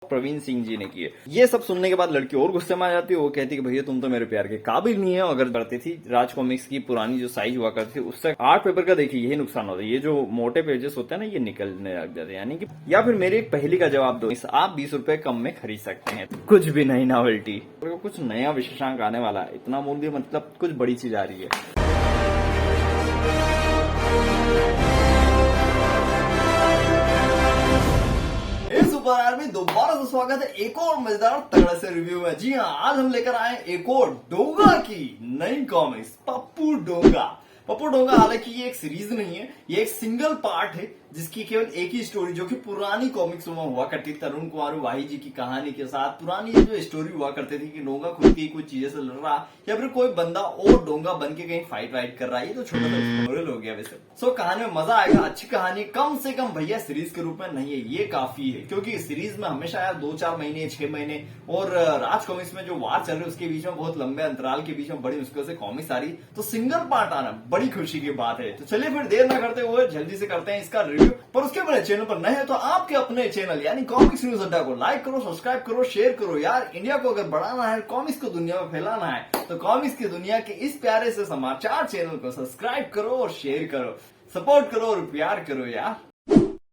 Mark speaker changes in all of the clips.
Speaker 1: प्रवीण सिंह जी ने की है। ये सब सुनने के बाद लड़की और गुस्से में आ जाती है। वो कहती है कि भैया तुम तो मेरे प्यार के काबिल नहीं है। अगर बढ़ती थी राज कॉमिक्स की पुरानी जो साइज हुआ करती थी उससे आर्ट पेपर का देखिए यही नुकसान होता है। ये जो मोटे पेजेस होते हैं ना ये निकलने लग जाते हैं। यानी कि या फिर मेरी एक पहली का जवाब दो, आप 20 रुपए कम में खरीद सकते हैं। कुछ भी नई नॉवेल्टी, कुछ नया विशेषांक आने वाला है। इतना मूल्य मतलब कुछ बड़ी चीज आ रही है। सुपर यार में दोबारा से स्वागत है एक और मजेदार तगड़ा से रिव्यू में। जी हाँ, आज हम लेकर आए एक और डोंगा की नई कॉमिक्स पप्पू डोंगा। पप्पू डोंगा हालांकि ये एक सीरीज नहीं है, ये एक सिंगल पार्ट है जिसकी केवल एक ही स्टोरी जो कि पुरानी कॉमिक्स में हुआ करती थी। तरुण कुमार वाही जी की कहानी के साथ पुरानी जो स्टोरी हुआ करती थी कि डोंगा खुद की कुछ चीजें से लड़ रहा या फिर कोई बंदा और डोंगा बन के कहीं फाइट वाइट कर रहा है। ये तो छोटा सा एक्सप्लोरल हो गया वैसे। सो कहानी में मजा आएगा, अच्छी कहानी कम से कम भैया सीरीज के रूप में नहीं है, ये काफी है। क्योंकि सीरीज में हमेशा यार 2-4 महीने 6 महीने और राज कॉमिक्स में जो वार चल रही है उसके बीच में बहुत लंबे अंतराल के बीच में बड़ी मुश्किल से कॉमिक्स आ रही, तो सिंगल पार्ट आना बड़ी खुशी की बात है। तो चलिए फिर देर ना करते हुए जल्दी से करते हैं इसका रिव्यू। पर उसके पहले चैनल पर नए हैं तो आपके अपने चैनल यानी कॉमिक्स न्यूज अड्डा को लाइक करो, सब्सक्राइब करो, शेयर करो। यार इंडिया को अगर बढ़ाना है, कॉमिक्स को दुनिया में फैलाना है तो कॉमिक्स की दुनिया के इस प्यारे से समाचार चैनल को सब्सक्राइब करो और शेयर करो, सपोर्ट करो और प्यार करो यार।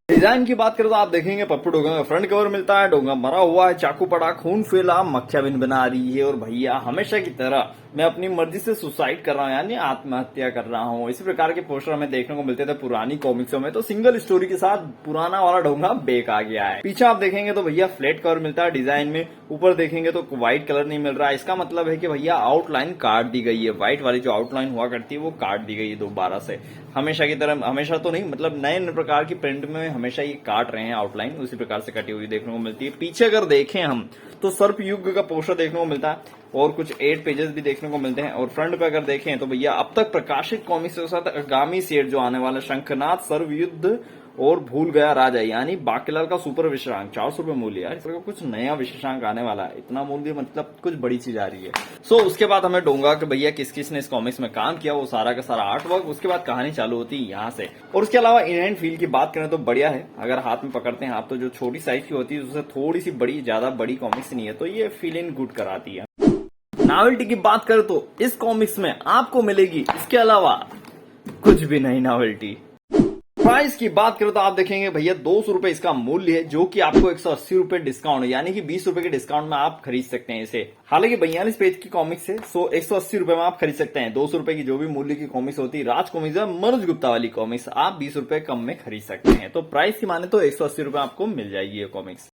Speaker 1: डिजाइन की बात करें तो आप देखेंगे पप्पू डोंगा का फ्रंट कवर मिलता है। डोंगा मरा हुआ है, चाकू पड़ा, खून फैला, मक्खियां बिन बना रही है और भैया हमेशा की तरह मैं अपनी मर्जी से सुसाइड कर रहा हूँ यानी आत्महत्या कर रहा हूँ। इसी प्रकार के पोस्टर हमें देखने को मिलते थे पुरानी कॉमिक्सों में। तो सिंगल स्टोरी के साथ पुराना वाला डोंगा बेक आ गया है। पीछे आप देखेंगे तो भैया फ्लैट कवर मिलता है डिजाइन में। ऊपर देखेंगे तो व्हाइट कलर नहीं मिल रहा है। इसका मतलब है कि भैया आउटलाइन काट दी गई है। व्हाइट वाली जो आउटलाइन हुआ करती है वो काट दी गई है दोबारा से। हमेशा की तरह, हमेशा तो नहीं मतलब नए प्रकार की प्रिंट में हमेशा ये काट रहे हैं आउटलाइन, उसी प्रकार से कटी हुई देखने को मिलती है। पीछे अगर देखें हम तो सर्प युग का पोस्टर देखने को मिलता है और कुछ 8 पेजेस भी देखने को मिलते हैं। और फ्रंट पे अगर देखें तो भैया अब तक प्रकाशित कॉमिक्स के साथ आगामी सेट जो आने वाला शंखनाद, सर्वयुद्ध और भूल गया राजा यानी बाकीलाल का सुपर विशेषांक 400 रुपए मूल्य। यार इसका कुछ नया विशेषांक आने वाला है। इतना मूल्य मतलब कुछ बड़ी चीज आ रही है। सो उसके बाद हमें डोंगा के भैया किस किस ने इस कॉमिक्स में काम किया वो सारा का सारा आर्ट वर्क, उसके बाद कहानी चालू होती है यहाँ से। और उसके अलावा इन हैंड फील की बात करें तो बढ़िया है। अगर हाथ में पकड़ते हैं आप तो जो छोटी साइज की होती है उससे थोड़ी सी बड़ी, ज्यादा बड़ी कॉमिक्स नहीं है तो ये फील इन गुड कराती है। नॉवेल्टी की बात करें तो इस कॉमिक्स में आपको मिलेगी इसके अलावा कुछ भी नहीं नॉवेल्टी। प्राइस की बात करें तो आप देखेंगे भैया 200 रुपए इसका मूल्य है जो कि आपको 180 रुपए डिस्काउंट यानी कि 20 रुपए के डिस्काउंट में आप खरीद सकते हैं इसे। हालांकि 42 पेज की कॉमिक्स है, सो 180 रुपए में आप खरीद सकते हैं। 200 रुपए की जो भी मूल्य की कॉमिक्स होती है राज कॉमिक्स है, मनोज गुप्ता वाली कॉमिक्स आप 20 रुपए कम में खरीद सकते हैं। तो प्राइस की माने तो 180 रुपए आपको मिल जाएगी ये कॉमिक्स।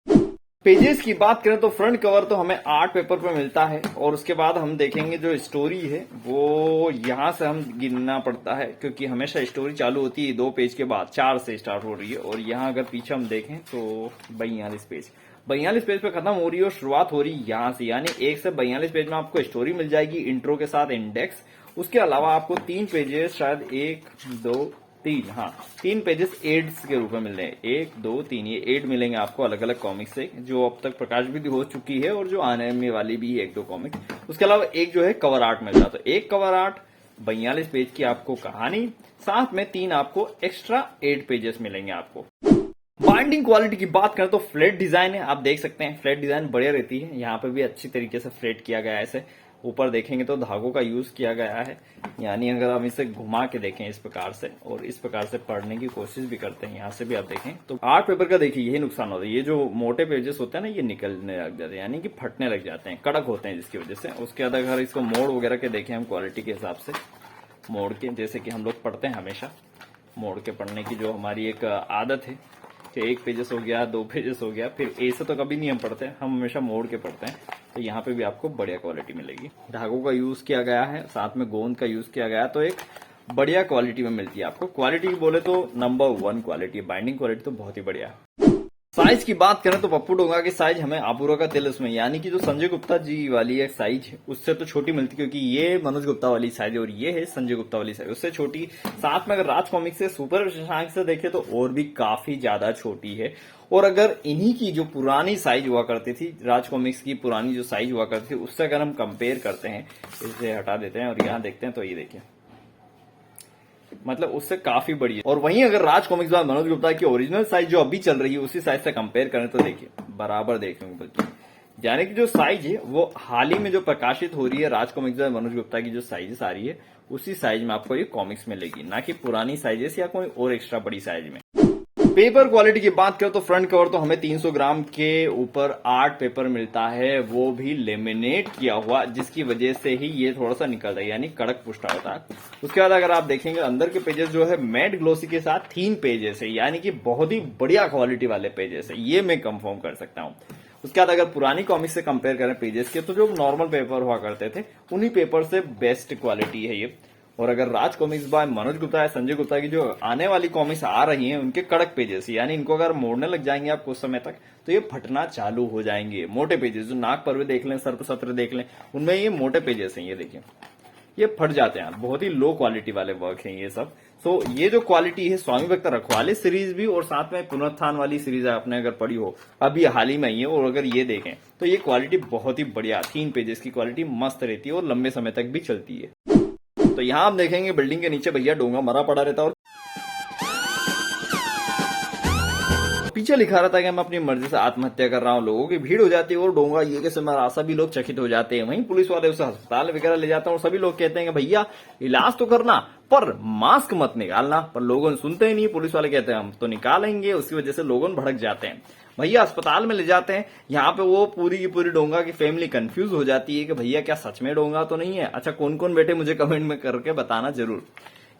Speaker 1: पेजेस की बात करें तो फ्रंट कवर तो हमें आर्ट पेपर पर मिलता है और उसके बाद हम देखेंगे जो स्टोरी है वो यहां से हम गिनना पड़ता है क्योंकि हमेशा स्टोरी चालू होती है 2 पेज के बाद, 4 से स्टार्ट हो रही है। और यहाँ अगर पीछे हम देखें तो 42 पेज पे खत्म हो रही है और शुरुआत हो रही है यहाँ से। यानी 1 से 42 पेज में आपको स्टोरी मिल जाएगी इंट्रो के साथ इंडेक्स। उसके अलावा आपको 3 पेजेस शायद 3 पेजेस एड्स के रूप में मिल रहे हैं। 1, 2, 3 ये एड मिलेंगे आपको अलग अलग कॉमिक्स से जो अब तक प्रकाश भी हो चुकी है और जो आने वाली भी है 1-2 कॉमिक्स। उसके अलावा एक जो है कवर आर्ट मिल रहा, तो एक कवर आर्ट 42 पेज की आपको कहानी, साथ में 3 आपको एक्स्ट्रा 8 पेजेस मिलेंगे आपको। बाइंडिंग क्वालिटी की बात करें तो फ्लैट डिजाइन है, आप देख सकते हैं फ्लैट डिजाइन बढ़िया रहती है। यहाँ पे भी अच्छी तरीके से फ्लैट किया गया है इसे। ऊपर देखेंगे तो धागों का यूज किया गया है, यानी अगर हम इसे घुमा के देखें इस प्रकार से और इस प्रकार से पढ़ने की कोशिश भी करते हैं, यहाँ से भी आप देखें तो आर्ट पेपर का देखिए यही नुकसान होता है। ये जो मोटे पेजेस होते हैं ना ये निकलने लग जाते हैं यानी कि फटने लग जाते हैं, कड़क होते हैं जिसकी वजह से। उसके बाद अगर इसको मोड़ वगैरह के देखें हम क्वालिटी के हिसाब से मोड़ के, जैसे कि हम लोग पढ़ते हैं हमेशा मोड़ के पढ़ने की जो हमारी एक आदत है कि 1 पेजेस हो गया, 2 पेजेस हो गया, फिर ऐसे तो कभी नहीं हम पढ़ते, हम हमेशा मोड़ के पढ़ते हैं। तो यहाँ पे भी आपको बढ़िया क्वालिटी मिलेगी। धागों का यूज किया गया है, साथ में गोंद का यूज किया गया है, तो एक बढ़िया क्वालिटी में मिलती है आपको। क्वालिटी बोले तो नंबर 1 क्वालिटी, बाइंडिंग क्वालिटी तो बहुत ही बढ़िया है। साइज की बात करें तो पप्पू डोंगा की साइज हमें आबूरा का तेल उसमें यानी कि जो संजय गुप्ता जी वाली एक साइज है उससे तो छोटी मिलती, क्योंकि ये मनोज गुप्ता वाली साइज है और ये है संजय गुप्ता वाली साइज, उससे छोटी। साथ में अगर राज कॉमिक्स से सुपर विशेषांक से देखें तो और भी काफी ज्यादा छोटी है। और अगर इन्हीं की जो पुरानी साइज हुआ करती थी, राज कॉमिक्स की पुरानी जो साइज हुआ करती थी उससे अगर हम कंपेयर करते हैं, इसे हटा देते हैं और यहाँ देखते हैं तो ये देखिए मतलब उससे काफी बड़ी है। और वहीं अगर राज कॉमिक्स बाद मनोज गुप्ता की ओरिजिनल साइज जो अभी चल रही है उसी साइज से कंपेयर करें तो देखिए बराबर देखने को मिलती है। यानी कि जो साइज है वो हाल ही में जो प्रकाशित हो रही है राज कॉमिक्स बाय मनोज गुप्ता की जो साइजेस आ रही है उसी साइज में आपको ये कॉमिक्स मिलेगी, ना कि पुरानी साइजेस या कोई और एक्स्ट्रा बड़ी साइज में। पेपर क्वालिटी की बात करें तो फ्रंट कवर तो हमें 300 ग्राम के ऊपर आर्ट पेपर मिलता है, वो भी लेमिनेट किया हुआ, जिसकी वजह से ही ये थोड़ा सा निकलता है, यानी कड़क पुष्टा होता है। उसके बाद अगर आप देखेंगे अंदर के पेजेस जो है मैट ग्लोसी के साथ 3 पेजेस है, यानी कि बहुत ही बढ़िया क्वालिटी वाले पेजेस है, ये मैं कंफर्म कर सकता हूँ। उसके बाद अगर पुरानी कॉमिक्स से कंपेयर करें पेजेस के, तो जो नॉर्मल पेपर हुआ करते थे उन्हीं पेपर से बेस्ट क्वालिटी है ये। और अगर राज कॉमिक्स बाय मनोज गुप्ता या संजय गुप्ता की जो आने वाली कॉमिक्स आ रही हैं उनके कड़क पेजेस, यानी इनको अगर मोड़ने लग जाएंगे आप कुछ समय तक तो ये फटना चालू हो जाएंगे। मोटे पेजेस जो नाग पर्वे देख लें, सर्प सत्र देख लें, उनमें ये मोटे पेजेस हैं, ये देखिए ये फट जाते हैं। बहुत ही लो क्वालिटी वाले वर्क हैं ये सब। सो ये जो क्वालिटी है स्वामी भक्त रखवाले सीरीज भी और साथ में पुनरुत्थान वाली सीरीज आपने अगर पढ़ी हो, अभी हाल ही में आई है, और अगर ये देखें तो ये क्वालिटी बहुत ही बढ़िया, 3 पेजेस की क्वालिटी मस्त रहती है और लंबे समय तक भी चलती है। तो यहां आप देखेंगे बिल्डिंग के नीचे भैया डोंगा मरा पड़ा रहता है और पीछे लिखा रहता है कि मैं अपनी मर्जी से आत्महत्या कर रहा हूं। लोगों की भीड़ हो जाती है और डोंगा ये कैसे मरा, सभी लोग चकित हो जाते हैं। वहीं पुलिस वाले उसे अस्पताल वगैरह ले जाते हैं और सभी लोग कहते हैं कि भैया इलाज तो करना पर मास्क मत निकालना, पर लोगों ने सुनते ही नहीं। पुलिस वाले कहते हैं हम तो निकालेंगे, उसकी वजह से लोगों भड़क जाते हैं। भैया अस्पताल में ले जाते हैं, यहाँ पे वो पूरी की पूरी डोंगा की फैमिली कंफ्यूज हो जाती है कि भैया क्या सच में डोंगा तो नहीं है। अच्छा कौन कौन बैठे मुझे कमेंट में करके बताना जरूर।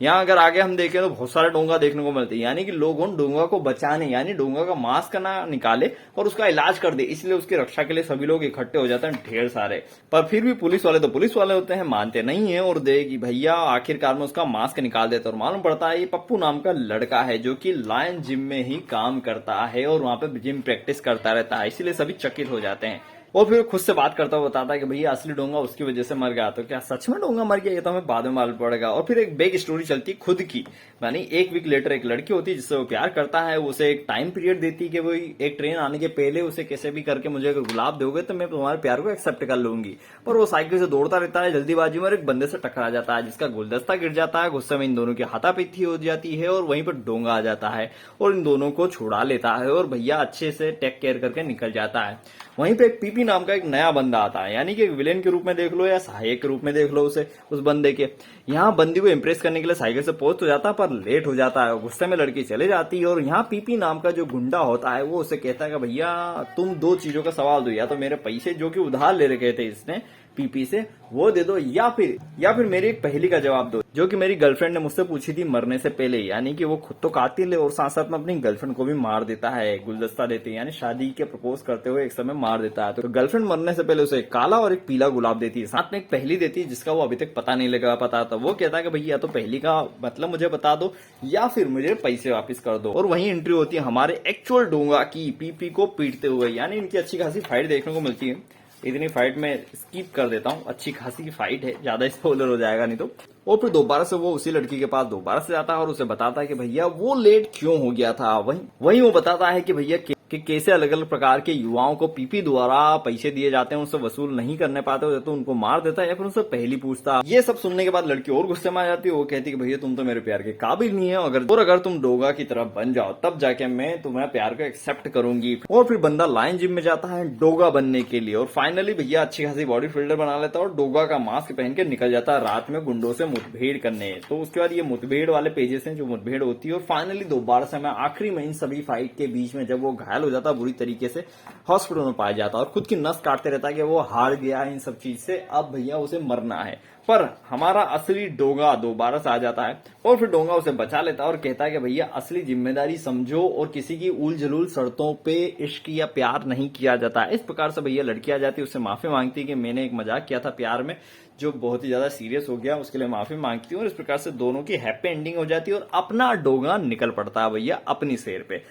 Speaker 1: यहाँ अगर आगे हम देखें तो बहुत सारे डोंगा देखने को मिलते हैं, यानी कि लोग उन डोंगा को बचाने, यानी डोंगा का मास्क ना निकाले और उसका इलाज कर दे, इसलिए उसकी रक्षा के लिए सभी लोग इकट्ठे हो जाते हैं ढेर सारे। पर फिर भी पुलिस वाले तो पुलिस वाले होते हैं, मानते नहीं है और दे कि भैया आखिरकार में उसका मास्क निकाल देते। और मालूम पड़ता है ये पप्पू नाम का लड़का है जो कि लायन जिम में ही काम करता है और वहां पे जिम प्रैक्टिस करता रहता है, इसीलिए सभी चकित हो जाते हैं। और फिर खुद से बात करता हुआ बताता है कि भैया असली डोंगा उसकी वजह से मर गया। तो क्या सच में डोंगा मर गया, ये तो हमें बाद में मालूम पड़ेगा। और फिर एक बेग स्टोरी चलती है खुद की, यानी 1 वीक लेटर एक लड़की होती है जिससे वो प्यार करता है, उसे एक टाइम पीरियड देती है कि वो एक ट्रेन आने के पहले उसे कैसे भी करके मुझे अगर गुलाब दोगे तो मैं तुम्हारे प्यार को एक्सेप्ट कर लूंगी। पर वो साइकिल से दौड़ता रहता है जल्दीबाजी में और एक बंदे से टकरा जाता है जिसका गुलदस्ता गिर जाता है। गुस्से में इन दोनों की हाथापाई हो जाती है और वहीं पर डोंगा आ जाता है और इन दोनों को छुड़ा लेता है और भैया अच्छे से टेक केयर करके निकल जाता है। वहीं पे एक पीपी नाम का एक नया बंदा आता है, यानी कि एक विलेन के रूप में देख लो या सहायक के रूप में देख लो उसे, उस बंदे के। यहाँ बंदी को इम्प्रेस करने के लिए साइकिल से पहुंच तो जाता है पर लेट हो जाता है, गुस्से में लड़की चले जाती है। और यहाँ पीपी नाम का जो गुंडा होता है वो उसे कहता है कि भैया तुम 2 चीजों का सवाल दो, या तो मेरे पैसे जो कि उधार ले रखे थे इसने पीपी से वो दे दो, या फिर मेरी एक पहेली का जवाब दो जो कि मेरी गर्लफ्रेंड ने मुझसे पूछी थी मरने से पहले। यानी कि वो खुद तो कातिल है और साथ साथ में अपनी गर्लफ्रेंड को भी मार देता है, गुलदस्ता देती है, यानी शादी के प्रपोज करते हुए एक समय मार देता है। तो गर्लफ्रेंड मरने से पहले उसे एक काला और एक पीला गुलाब देती है, साथ में एक पहेली देती है जिसका वो अभी तक पता नहीं लगा पता था। वो कहता है कि भैया या तो पहेली का मतलब मुझे बता दो या फिर मुझे पैसे वापस कर दो। और वहीं एंट्री होती है हमारे एक्चुअल डोंगा की पीपी को पीटते हुए, यानी इनकी अच्छी खासी फाइट देखने को मिलती है। इतनी फाइट में स्किप कर देता हूँ, अच्छी खासी फाइट है, ज्यादा स्पॉइलर हो जाएगा नहीं तो। और फिर दोबारा से वो उसी लड़की के पास दोबारा से जाता है और उसे बताता है कि भैया वो लेट क्यों हो गया था। वहीं वो बताता है कि भैया कि कैसे अलग अलग प्रकार के युवाओं को पीपी द्वारा पैसे दिए जाते हैं, उनसे वसूल नहीं करने पाते हो तो उनको मार देता है या फिर उनसे पहली पूछता। ये सब सुनने के बाद लड़की और गुस्से में आ जाती है, वो कहती है कि भैया तुम तो मेरे प्यार के काबिल नहीं है, अगर तुम डोगा की तरफ बन जाओ तब जाके मैं तुम्हारे प्यार को एक्सेप्ट करूंगी। और फिर बंदा लायन जिम में जाता है डोगा बनने के लिए और फाइनली भैया अच्छी खासी बॉडी फिल्टर बना लेता है और डोगा का मास्क पहन के निकल जाता है रात में गुंडों से मुठभेड़ करने। तो उसके बाद ये मुठभेड़ वाले पेजेस हैं जो मुठभेड़ होती है और फाइनली दोबारा से मैं आखिरी में इन सभी फाइट के बीच में जब वो घायल हो जाता है बुरी तरीके से हॉस्पिटल में पाया जाता है और खुद की नस काटते रहता है कि वो हार गया है इन सब चीज से, अब भैया उसे मरना है। पर हमारा असली डोगा दोबारा से आ जाता है और फिर डोंगा उसे बचा लेता है और कहता है कि भैया असली जिम्मेदारी समझो और किसी की उल जलूल शर्तों पे इश्क या प्यार नहीं किया जाता। इस प्रकार से भैया लड़की आ जाती है, उससे माफी मांगती है कि मैंने एक मजाक किया था प्यार में जो बहुत ही ज्यादा सीरियस हो गया, उसके लिए माफी मांगती है और इस प्रकार से दोनों की हैप्पी एंडिंग हो जाती है और अपना डोगा निकल पड़ता है भैया अपनी सैर पे।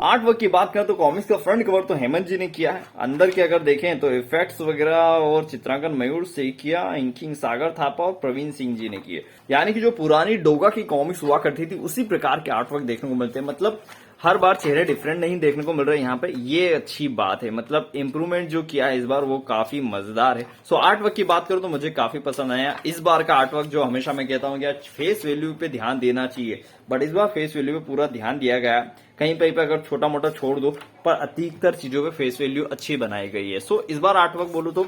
Speaker 1: आर्ट वर्क की बात करें तो कॉमिक्स का फ्रंट कवर तो हेमंत जी ने किया है। अंदर के अगर देखें तो इफेक्ट्स वगैरह और चित्रांकन मयूर सेकिया, इंकिंग सागर थापा और प्रवीण सिंह जी ने किए। यानी कि जो पुरानी डोगा की कॉमिक्स हुआ करती थी उसी प्रकार के आर्ट वर्क देखने को मिलते हैं। मतलब हर बार चेहरे डिफरेंट नहीं देखने को मिल रहे यहाँ पे, ये अच्छी बात है। मतलब इम्प्रूवमेंट जो किया है इस बार वो काफी मजेदार है। सो आर्ट वर्क की बात करूं तो मुझे काफी पसंद आया इस बार का आर्ट वर्क। जो हमेशा मैं कहता हूँ कि फेस वैल्यू पे ध्यान देना चाहिए, बट इस बार फेस वैल्यू पे पूरा ध्यान दिया गया। कहीं पे अगर छोटा मोटा छोड़ दो, पर अधिकतर चीजों पे फेस वैल्यू अच्छी बनाई गई है। सो इस बार आर्टवर्क बोलूं तो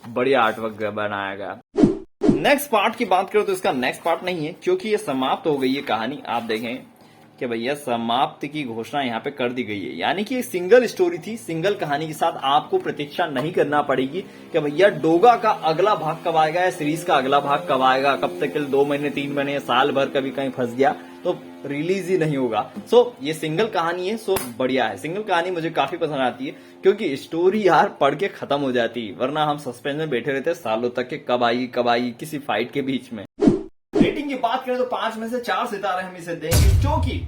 Speaker 1: बढ़िया आर्टवर्क बनाया गया। नेक्स्ट पार्ट की बात करो तो इसका नेक्स्ट पार्ट नहीं है, क्योंकि ये समाप्त हो गई है कहानी। आप देखें कि भैया समाप्ति की घोषणा यहाँ पे कर दी गई है, यानी कि एक सिंगल स्टोरी थी, सिंगल कहानी के साथ आपको प्रतीक्षा नहीं करना पड़ेगी कि भैया डोगा का अगला भाग कब आएगा या सीरीज का अगला भाग कब आएगा, कब तक 2 महीने 3 महीने साल भर कभी कहीं फंस गया तो रिलीज ही नहीं होगा। सो ये सिंगल कहानी है, सो बढ़िया है। सिंगल कहानी मुझे काफी पसंद आती है, क्योंकि स्टोरी यार पढ़ के खत्म हो जाती है, वरना हम सस्पेंस में बैठे रहते सालों तक के कब आएगी किसी फाइट के बीच में। रेटिंग की बात करें तो 5 में से 4 सितारे हम इसे देंगे, क्योंकि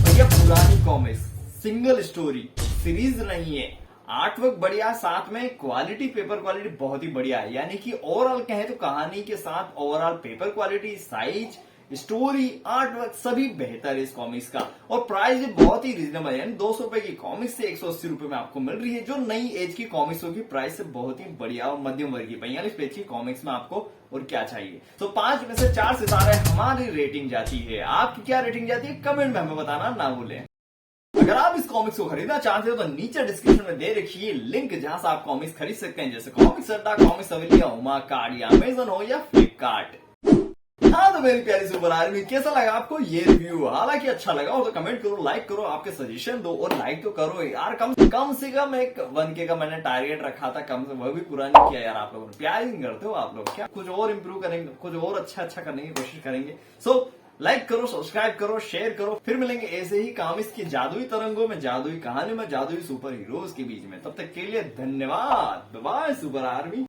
Speaker 1: भैया पुरानी कॉमिक्स, सिंगल स्टोरी, सीरीज नहीं है, आर्टवर्क बढ़िया, साथ में क्वालिटी, पेपर क्वालिटी बहुत ही बढ़िया है। यानी कि ओवरऑल कहें तो कहानी के साथ overall paper quality, size, story, artwork सभी बेहतर है इस कॉमिक्स का। और प्राइस भी बहुत ही रीजनेबल है, यानी 200 रुपए की कॉमिक्स से 180 रुपए में आपको मिल रही है, जो नई एज की कॉमिक्सों की प्राइस से बहुत ही बढ़िया और मध्यम वर्गीय पे, यानी पेज की कॉमिक्स में आपको और क्या चाहिए। तो 5 में से 4 सितारे हमारी रेटिंग जाती है। आपकी क्या रेटिंग जाती है कमेंट में हमें बताना ना भूलें। अगर आप इस कॉमिक्स को खरीदना चाहते हो तो नीचे डिस्क्रिप्शन में दे रखी है लिंक, जहां से आप कॉमिक्स खरीद सकते हैं, जैसे कॉमिक्स अड्डा, कॉमिक्स हवेली, उमा कार्ड, या अमेजन हो या फ्लिपकार्ट। हाँ तो मेरी प्यारी सुपर आर्मी, कैसा लगा आपको ये रिव्यू? हालांकि अच्छा लगा हो तो कमेंट करो, लाइक करो, आपके सजेशन दो, और लाइक तो करो यार। कम से कम एक 1K का मैंने टारगेट रखा था, कम से वह भी पूरा नहीं किया यार। आप लोगों ने प्यार ही नहीं करते हो आप लोग, क्या कुछ और इंप्रूव करेंगे, कुछ और अच्छा करने की कोशिश करेंगे। सो लाइक करो, सब्सक्राइब करो, शेयर करो। फिर मिलेंगे ऐसे ही कॉमिक्स की जादुई तरंगों में, जादुई कहानी में, जादुई सुपर हीरोज के बीच में। तब तक के लिए धन्यवाद, बाय सुपर आर्मी।